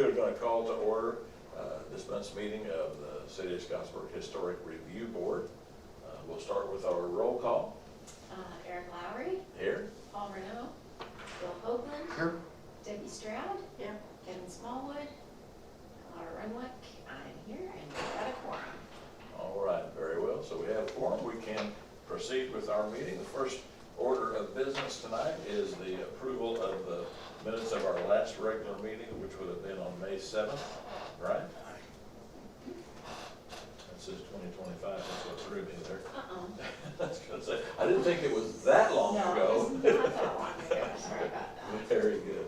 We're going to call to order this month's meeting of the City of Scottsburg Historic Review Board. We'll start with our roll call. Eric Lowry. Here. Paul Renault. Bill Hoagland. Here. Debbie Stroud. Here. Kevin Smallwood. Laura Renwick. I'm here, and we've got a quorum. All right, very well. So we have a quorum. We can proceed with our meeting. The first order of business tonight is the approval of the minutes of our last regular meeting, which would have been on May 7th, right? That says 2025, that's what threw me there. I was gonna say, I didn't think it was that long ago. No, it's not that long ago. Sorry about that. Very good.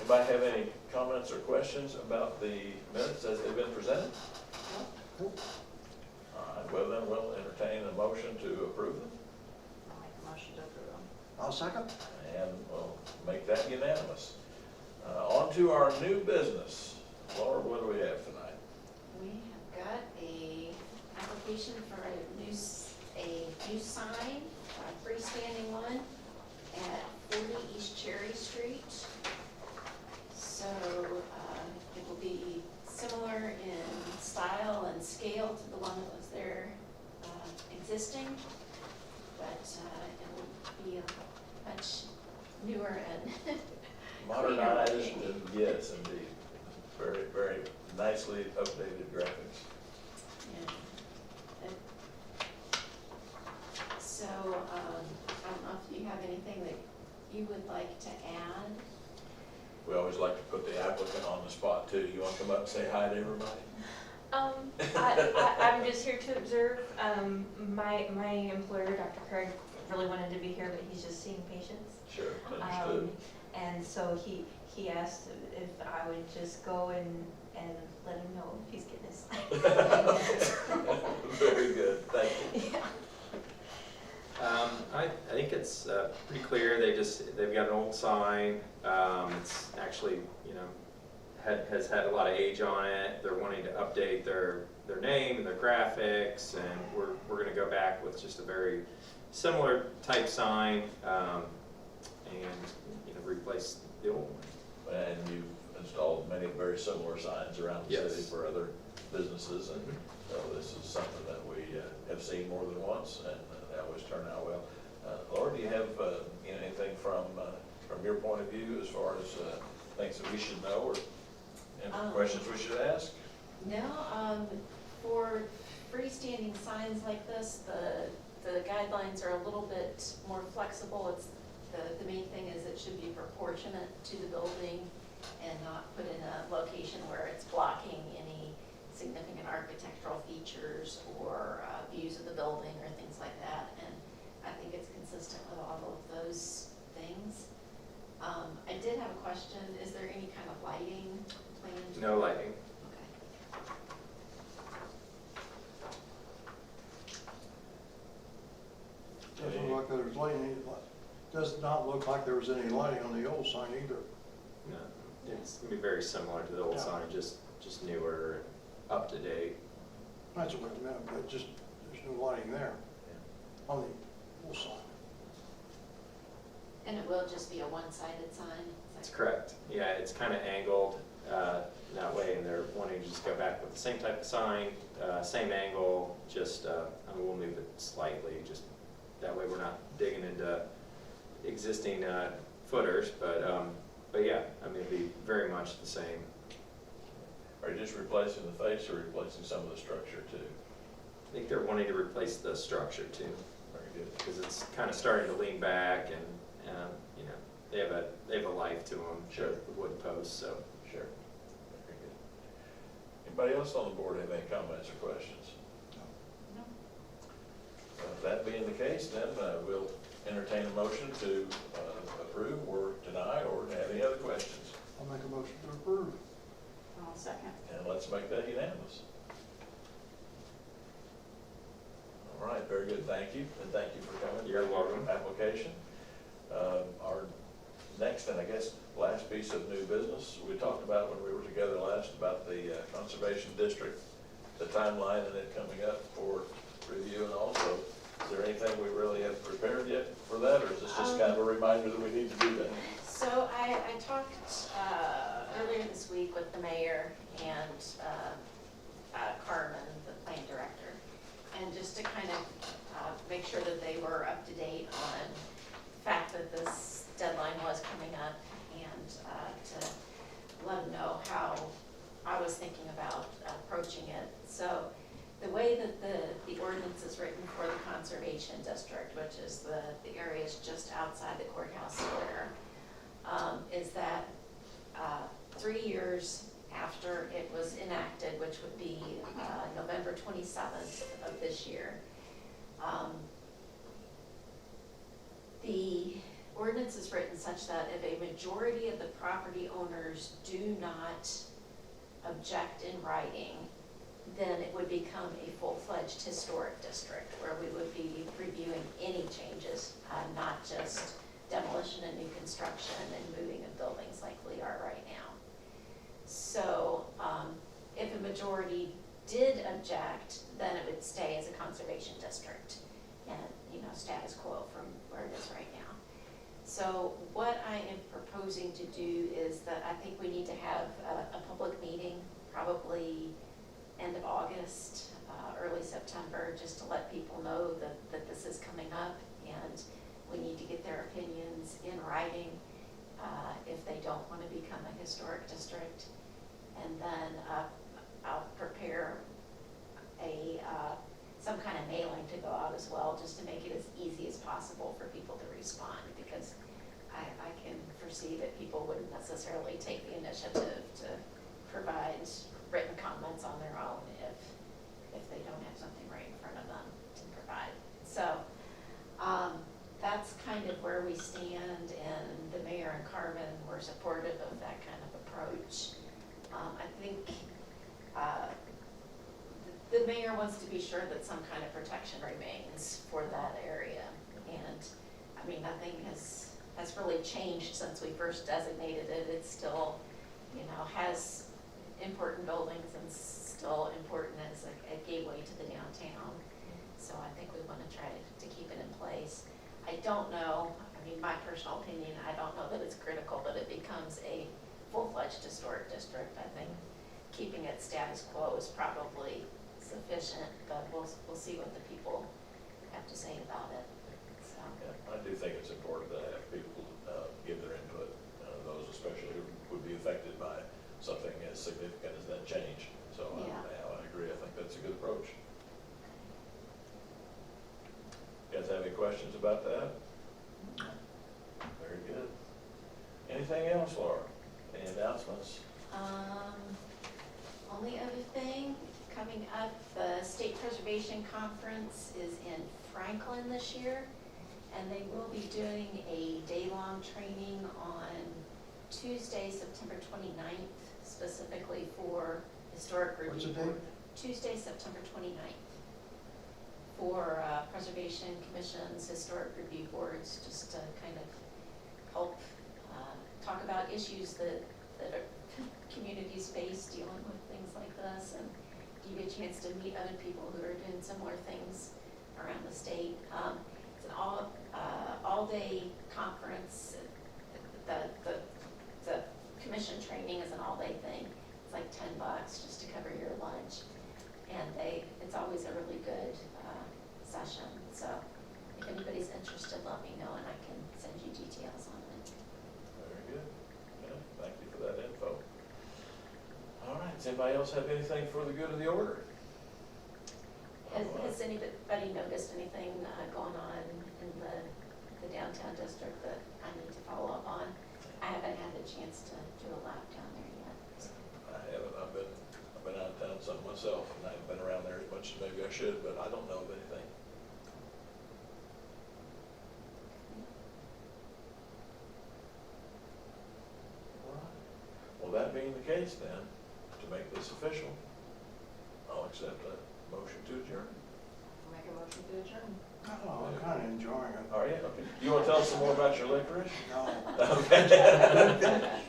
Anybody have any comments or questions about the minutes as they've been presented? Nope. All right, well then we'll entertain a motion to approve them. I'll make a motion to approve them. I'll second. And we'll make that unanimous. On to our new business. Laura, what do we have tonight? We have got a application for a new sign, a freestanding one at 40 East Cherry Street. So it will be similar in style and scale to the one that was there existing, but it will be a much newer and Modernized, and yes, indeed. Very, very nicely updated graphics. yeah. So I don't know if you have anything that you would like to add. We always like to put the applicant on the spot too. You want to come up and say hi to everybody? I'm just here to observe. My employer, Dr. Craig, really wanted to be here, but he's just seeing patients. Sure, understood. And so he asked if I would just go and let him know if he's getting his sign. Very good, thank you. Yeah. I think it's pretty clear. They've got an old sign. It's actually, has had a lot of age on it. They're wanting to update their name and their graphics, and we're going to go back with just a very similar type sign and replace the old one. And you've installed many very similar signs around the Yes. city for other businesses, and so this is something that we have seen more than once, and they always turn out well. Laura, do you have anything from your point of view as far as things that we should know or questions we should ask? No, for freestanding signs like this, the guidelines are a little bit more flexible. It's the main thing is it should be proportionate to the building and not put in a location where it's blocking any significant architectural features or views of the building or things like that. And I think it's consistent with all of those things. I did have a question. Is there any kind of lighting planned? No lighting. Okay. Doesn't look like there's lighting. Does not look like there was any lighting on the old sign either. No, it's going to be very similar to the old Yeah. sign, just newer and up to date. That's what I meant, but just, there's no lighting there on the old sign. And it will just be a one-sided sign? That's correct. Yeah, it's kind of angled that way, and they're wanting to just go back with the same type of sign, same angle, just we'll move it slightly, just that way we're not digging into existing footers, but yeah, I mean, it'd be very much the same. Are you just replacing the face or replacing some of the structure too? I think they're wanting to replace the structure too, Very good. because it's kind of starting to lean back, and they have a life to them. Sure. The wood posts, so. Sure. Very good. Anybody else on the board have any comments or questions? No. That being the case, then we'll entertain a motion to approve or deny or have any other questions. I'll make a motion to approve. I'll second. And let's make that unanimous. All right, very good, thank you, and thank you for coming. You're welcome. Application. Our next and I guess last piece of new business, we talked about when we were together last about the Conservation District, the timeline and it coming up for review, and also, is there anything we really have prepared yet for that, or is this just kind of a reminder that we need to do that? So I talked earlier this week with the mayor and Carmen, the plan director, and just to kind of make sure that they were up to date on the fact that this deadline was coming up, and to let them know how I was thinking about approaching it. So the way that the ordinance is written for the conservation district, which is the areas just outside the courthouse square, is that 3 years after it was enacted, which would be November 27th of this year, the ordinance is written such that if a majority of the property owners do not object in writing, then it would become a full-fledged historic district where we would be reviewing any changes, not just demolition and new construction and moving of buildings like we are right now. So if a majority did object, then it would stay as a conservation district and, status quo from where it is right now. So what I am proposing to do is that I think we need to have a public meeting, probably end of August, early September, just to let people know that this is coming up, and we need to get their opinions in writing if they don't want to become a historic district. And then I'll prepare some kind of mailing to go out as well, just to make it as easy as possible for people to respond, because I can foresee that people wouldn't necessarily take the initiative to provide written comments on their own if they don't have something right in front of them to provide. So that's kind of where we stand, and the mayor and Carmen were supportive of that kind of approach. I think the mayor wants to be sure that some kind of protection remains for that area. And I mean, nothing has really changed since we first designated it. It still, has important buildings and still important as a gateway to the downtown. So I think we want to try to keep it in place. I don't know, my personal opinion, I don't know that it's critical that it becomes a full-fledged historic district. I think keeping it status quo is probably sufficient, but we'll see what the people have to say about it. So. Yeah, I do think it's important to have people give their input, those especially who would be affected by something as significant as that change. So Yeah. I agree, I think that's a good approach. You guys have any questions about that? Very good. Anything else, Laura? Any announcements? Only other thing, coming up, the State Preservation Conference is in Franklin this year, and they will be doing a day-long training on Tuesday, September 29th, specifically for historic review. What's the date? board. Tuesday, September 29th, for Preservation Commissions, historic review boards, just to kind of help talk about issues that are communities face dealing with things like this, and give you a chance to meet other people who are doing similar things around the state. It's an all-day conference. The commission training is an all-day thing. It's like $10 just to cover your lunch, and it's always a really good session. So if anybody's interested, let me know and I can send you details on it. Very good. Yeah, thank you for that info. All right, does anybody else have anything for the good of the order? Has anybody noticed anything going on in the downtown district that I need to follow up on? I haven't had a chance to do a lap down there yet. I haven't, I've been out of town some myself, and I haven't been around there as much as maybe I should, but I don't know of anything. All right. Well, that being the case then, to make this official, I'll accept a motion to adjourn. Make a motion to adjourn. Oh, I'm kind of enjoying it. Are you? Okay. You want to tell us some more about your licorice? No. Okay.